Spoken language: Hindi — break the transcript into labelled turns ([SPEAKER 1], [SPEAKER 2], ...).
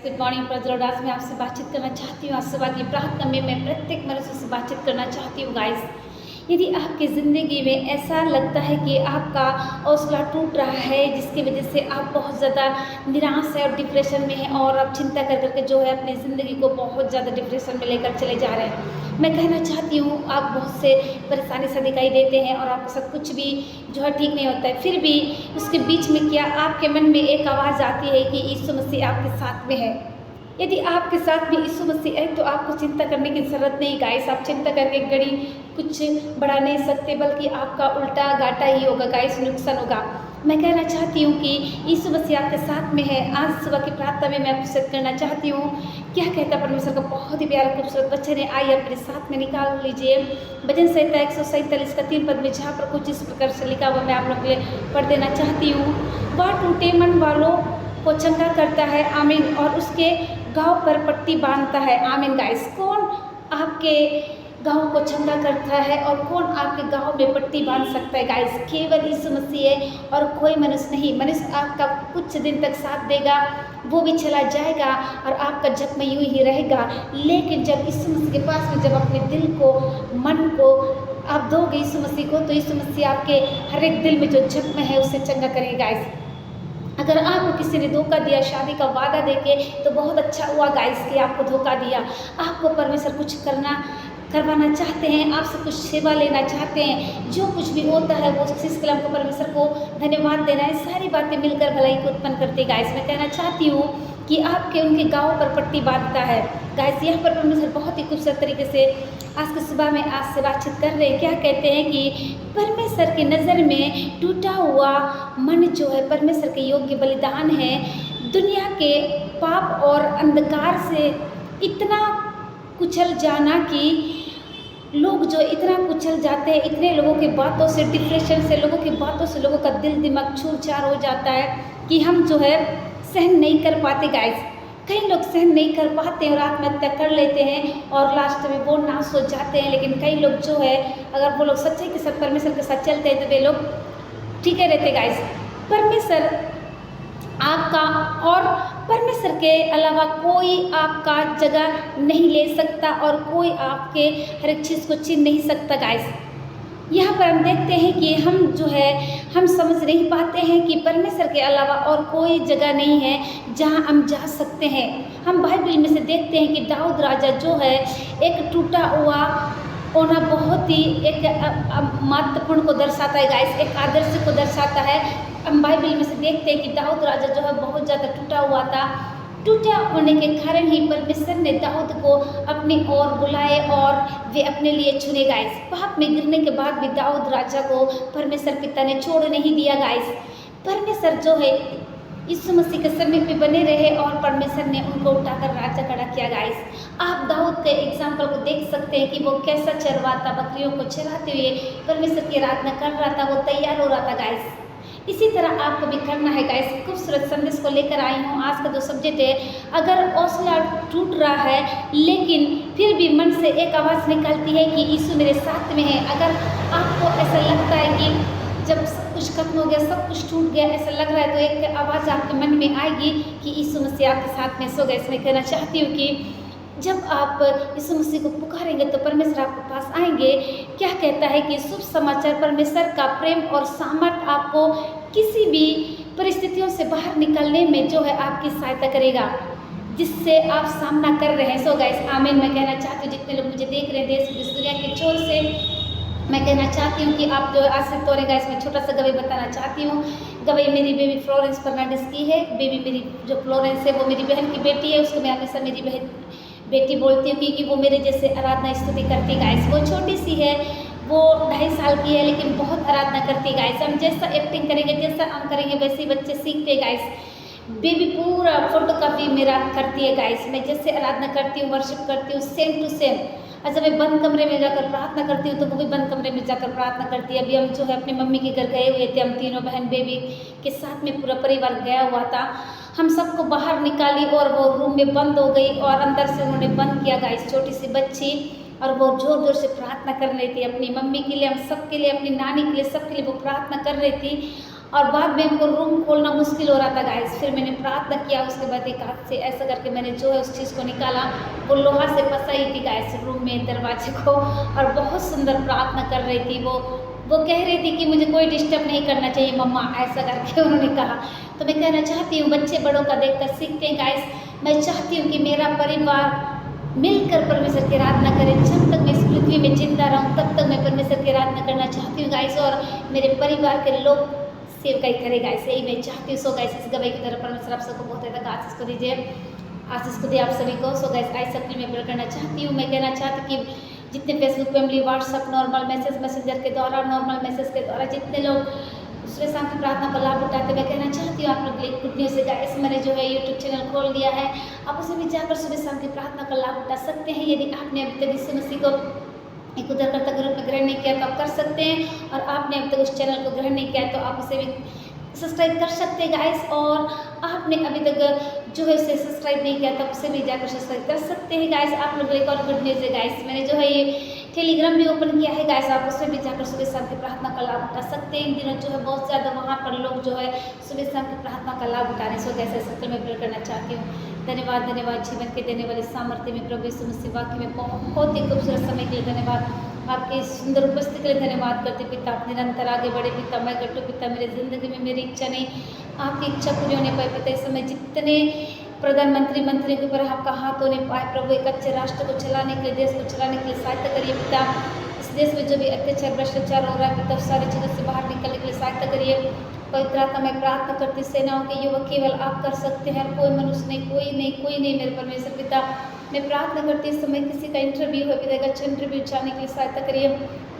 [SPEAKER 1] Good morning brother. आज मैं आपसे बातचीत करना चाहती हूँ। आज सुबह की प्रार्थना में मैं प्रत्येक मनुष्य से बातचीत करना चाहती हूँ गाइस। यदि आपकी ज़िंदगी में ऐसा लगता है कि आपका हौसला टूट रहा है, जिसकी वजह से आप बहुत ज़्यादा निराश है और डिप्रेशन में है और आप चिंता कर करके जो है अपनी ज़िंदगी को बहुत ज़्यादा डिप्रेशन में लेकर चले जा रहे हैं, मैं कहना चाहती हूँ आप बहुत से परेशानी से दिखाई देते हैं और आपको सब कुछ भी जो है ठीक नहीं होता है, फिर भी उसके बीच में क्या आपके मन में एक आवाज़ आती है कि यीशु मसीह आपके साथ में है। यदि आपके साथ में यीशु मसीह है तो आपको चिंता करने की ज़रूरत नहीं गाइस। आप चिंता करके गड़ी कुछ बढ़ा नहीं सकते, बल्कि आपका उल्टा घाटा ही होगा गाइस, नुकसान होगा। मैं कहना चाहती हूँ कि यीशु मसीह आपके साथ में है। आज सुबह की प्रार्थना में मैं आपसे करना चाहती हूँ, क्या कहता है परमेश्वर का बहुत ही प्यारा खूबसूरत वचन है। आइए अपने साथ में निकाल लीजिए भजन संहिता 147 का 3 पद में, जहाँ पर कुछ इस प्रकार से लिखा हुआ मैं आप लोग के लिए पढ़ देना चाहती हूँ। वह टूटे मन वालों को चंगा करता है, आमीन, और उसके गाँव पर पट्टी बांधता है, आमीन गाइस। कौन आपके गाँव को चंगा करता है और कौन आपके गाँव में पट्टी बांध सकता है गाइस? केवल यीशु मसीह है और कोई मनुष्य नहीं। मनुष्य आपका कुछ दिन तक साथ देगा, वो भी चला जाएगा और आपका जख्म यूं ही रहेगा। लेकिन जब यीशु मसीह के पास में जब अपने दिल को, मन को आप दोगे यीशु मसीह को, तो यीशु मसीह आपके हर एक दिल में जो जख्म है उसे चंगा करेगा गाइस। अगर आपको किसी ने धोखा दिया, शादी का वादा देके, तो बहुत अच्छा हुआ गाइस कि आपको धोखा दिया। आपको परमेश्वर कुछ करवाना चाहते हैं, आपसे कुछ सेवा लेना चाहते हैं, जो कुछ भी होता है वो इस कलम को परमेश्वर को धन्यवाद देना है। सारी बातें मिलकर भलाई को उत्पन्न करती है गाइस। मैं कहना चाहती हूँ कि आपके उनके गाँव पर पट्टी बांधता है गाइस। यहाँ पर परमेश्वर बहुत ही खूबसूरत तरीके से आज की सुबह में आज से बातचीत कर रहे हैं। क्या कहते हैं कि परमेश्वर की नज़र में टूटा हुआ मन जो है परमेश्वर के योग्य बलिदान है। दुनिया के पाप और अंधकार से इतना कुचल जाना कि लोग जो इतना कुचल जाते हैं, इतने लोगों की बातों से, डिप्रेशन से, लोगों की बातों से लोगों का दिल दिमाग चूर चार हो जाता है कि हम जो है सहन नहीं कर पाते गाइस। कई लोग सहन नहीं कर पाते और आत्महत्या कर लेते हैं और लास्ट में वो नाश हो जाते हैं। लेकिन कई लोग जो है, अगर वो लोग सच्चाई के साथ परमेश्वर के साथ चलते हैं तो वे लोग ठीक है रहते गाइस। परमेश्वर आपका और परमेश्वर के अलावा कोई आपका जगह नहीं ले सकता और कोई आपके हर एक चीज़ को छीन नहीं सकता गाइस। यहाँ पर हम देखते हैं कि हम जो है हम समझ नहीं पाते हैं कि परमेश्वर के अलावा और कोई जगह नहीं है जहाँ हम जा सकते हैं। हम बाइबल में से देखते हैं कि दाऊद राजा जो है एक टूटा हुआ होना बहुत ही एक महत्वपूर्ण को दर्शाता है गाइस, एक आदर्श को दर्शाता है। हम बाइबल में से देखते हैं कि दाऊद राजा जो है बहुत ज़्यादा टूटा हुआ था। टूटा होने के कारण ही परमेश्वर ने दाऊद को अपनी ओर बुलाए और वे अपने लिए चुने गाइस। पाप में गिरने के बाद भी दाऊद राजा को परमेश्वर पिता ने छोड़ नहीं दिया गाइस। परमेश्वर जो है यीशु मसीह के समय पे बने रहे और परमेश्वर ने उनको उठाकर राजा खड़ा किया गाइस। आप दाऊद के एग्जाम्पल को देख सकते हैं कि वो कैसा चरवाता बकरियों को चराते हुए परमेश्वर की आराधना कर रहा था, वो तैयार हो रहा था गाइस। इसी तरह आपको भी करना है गाइस। खूबसूरत संदेश को लेकर आई हूँ। आज का जो सब्जेक्ट है, अगर हौसला टूट रहा है लेकिन फिर भी मन से एक आवाज़ निकलती है कि यीशु मेरे साथ में है। अगर आपको ऐसा लगता है कि जब सब कुछ खत्म हो गया, सब कुछ टूट गया, ऐसा लग रहा है, तो एक आवाज़ आपके मन में आएगी कि यीशु मसीह आपके साथ में सो गए। इसमें कहना चाहती हूँ कि जब आप यीशु मसीह को पुकारेंगे तो परमेश्वर आपके पास आएंगे। क्या कहता है कि शुभ समाचार, परमेश्वर का प्रेम और सामर्थ आपको किसी भी परिस्थितियों से बाहर निकलने में जो है आपकी सहायता करेगा जिससे आप सामना कर रहे हैं। सो गाइस, आमीन। मैं कहना चाहती हूँ जितने लोग मुझे देख रहे हैं देश विदेश दुनिया के छोर से, मैं कहना चाहती हूँ कि आप जो आश्रित हो रहे गाइस। मैं छोटा सा गवाही बताना चाहती हूँ। गवाही मेरी बेबी फ्लोरेंस फर्नांडिस की है। बेबी मेरी जो फ्लोरेंस है वो मेरी बहन की बेटी है। उसको मैं हमेशा मेरी बेटी बोलती हूँ क्योंकि वो मेरे जैसे आराधना स्तुति करती गाइस। वो छोटी सी है, वो 2.5 साल की है, लेकिन बहुत आराधना करती गाइस। हम जैसा एक्टिंग करेंगे, जैसा हम करेंगे, वैसे ही बच्चे सीखते गाइस। बेबी पूरा फोटोकॉपी मेरा करती है गाइस। मैं जैसे आराधना करती हूँ, वर्शिप करती हूँ, सेम टू सेम। और जब मैं बंद कमरे में जाकर प्रार्थना करती हूँ तो वो भी बंद कमरे में जाकर प्रार्थना करती है। अभी हम जो है अपनी मम्मी के घर गए हुए थे, हम तीनों बहन बेबी के साथ में पूरा परिवार गया हुआ था। हम सबको बाहर निकाली और वो रूम में बंद हो गई और अंदर से उन्होंने बंद किया गाइस, छोटी सी बच्ची, और वो ज़ोर ज़ोर से प्रार्थना कर रही थी अपनी मम्मी के लिए, हम सब के लिए, अपनी नानी के लिए, सब के लिए वो प्रार्थना कर रही थी। और बाद में हमको रूम खोलना मुश्किल हो रहा था गाइस। फिर मैंने प्रार्थना किया, उसके बाद एक हाथ से ऐसा करके मैंने जो है उस चीज़ को निकाला। वो लोहा से फंसाई थी गाइस रूम में दरवाजे को, और बहुत सुंदर प्रार्थना कर रही थी वो कह रही थी कि मुझे कोई डिस्टर्ब नहीं करना चाहिए मम्मा, ऐसा करके उन्होंने कहा। तो मैं कहना चाहती हूँ बच्चे बड़ों का देखकर सीखते हैं गाइस। मैं चाहती हूँ कि मेरा परिवार मिलकर परमेश्वर की आराधना करें। जब तक मैं इस पृथ्वी में जिंदा रहूँ तब तक मैं परमेश्वर की आराधना करना चाहती हूँ गाइस, और मेरे परिवार के लोग सेवकाई करें गाइस, यही मैं चाहती हूँ। सो गाइस इस गवाही की तरफ परमेश्वर आप सबको बहुत ज़्यादा आशीष को दीजिए, आशीष को दिए आप सभी को। सो गाइस आई सबके मैं प्रेयर करना चाहती हूँ। मैं कहना चाहती हूँ कि जितने Facebook family, WhatsApp, normal message, messenger के द्वारा, नॉर्मल मैसेज के द्वारा जितने लोग दूसरे शाम की प्रार्थना का लाभ उठाते, मैं कहना चाहती हूँ आप लोग के लिए गुड न्यूज़ है गाइस। मैंने जो है यूट्यूब चैनल खोल दिया है, आप उसमें भी जाकर सुबह शाम की प्रार्थना का लाभ उठा सकते हैं। यदि आपने अभी तक यीशु मसीह को एक उद्धारकर्ता के रूप में ग्रहण नहीं किया तो आप कर सकते हैं, और आपने अब तक उस चैनल को ग्रहण नहीं किया तो आप उसे भी सब्सक्राइब कर सकते हैं गाइस। और आपने अभी तक जो है उसे सब्सक्राइब नहीं किया तो आप उसे भी जाकर सब्सक्राइब कर सकते हैं गाइस। आप लोग एक और गुड न्यूज़ है गाइस, मैंने जो है ये टेलीग्राम भी ओपन किया है गाइस, आप उसमें भी जाकर सुबह शाम की प्रार्थना का लाभ उठा सकते हैं। इन दिनों जो है बहुत ज़्यादा वहाँ पर लोग जो है सुबह शाम की प्रार्थना का लाभ उठाने से कैसे सत्य में प्रेयर करना चाहती हूँ। धन्यवाद, धन्यवाद जीवन के देने वाले सामर्थ्य में प्रभु यीशु मसीह, वाक्य में बहुत ही खूबसूरत समय के लिए धन्यवाद, आपके इस सुंदर उपस्थिति के लिए धन्यवाद करते पिता। आप निरंतर आगे बढ़े पिता, मैं गट्टू पिता, मेरे ज़िंदगी में मेरी इच्छा नहीं आपकी इच्छा पूरी होने पाई पिता। इस समय जितने प्रधानमंत्री मंत्री के ऊपर आपका हाथ होने पाए प्रभु, एक अच्छे राष्ट्र को चलाने के लिए, देश को चलाने के लिए सहायता करिए पिता। इस देश में जो भी अत्याचार भ्रष्टाचार हो रहा है पिता, सारी चीज़ों से बाहर निकलने के लिए सहायता करिए। पवित्र आत्मा में प्रार्थना करती, सेनाओं के युवक केवल आप कर सकते हैं, कोई मनुष्य नहीं, कोई नहीं मेरे परमेश्वर पिता। मैं प्रार्थना करती इस समय किसी का इंटरव्यू हो पिता, एक अच्छा इंटरव्यू जाने के लिए सहायता करिए।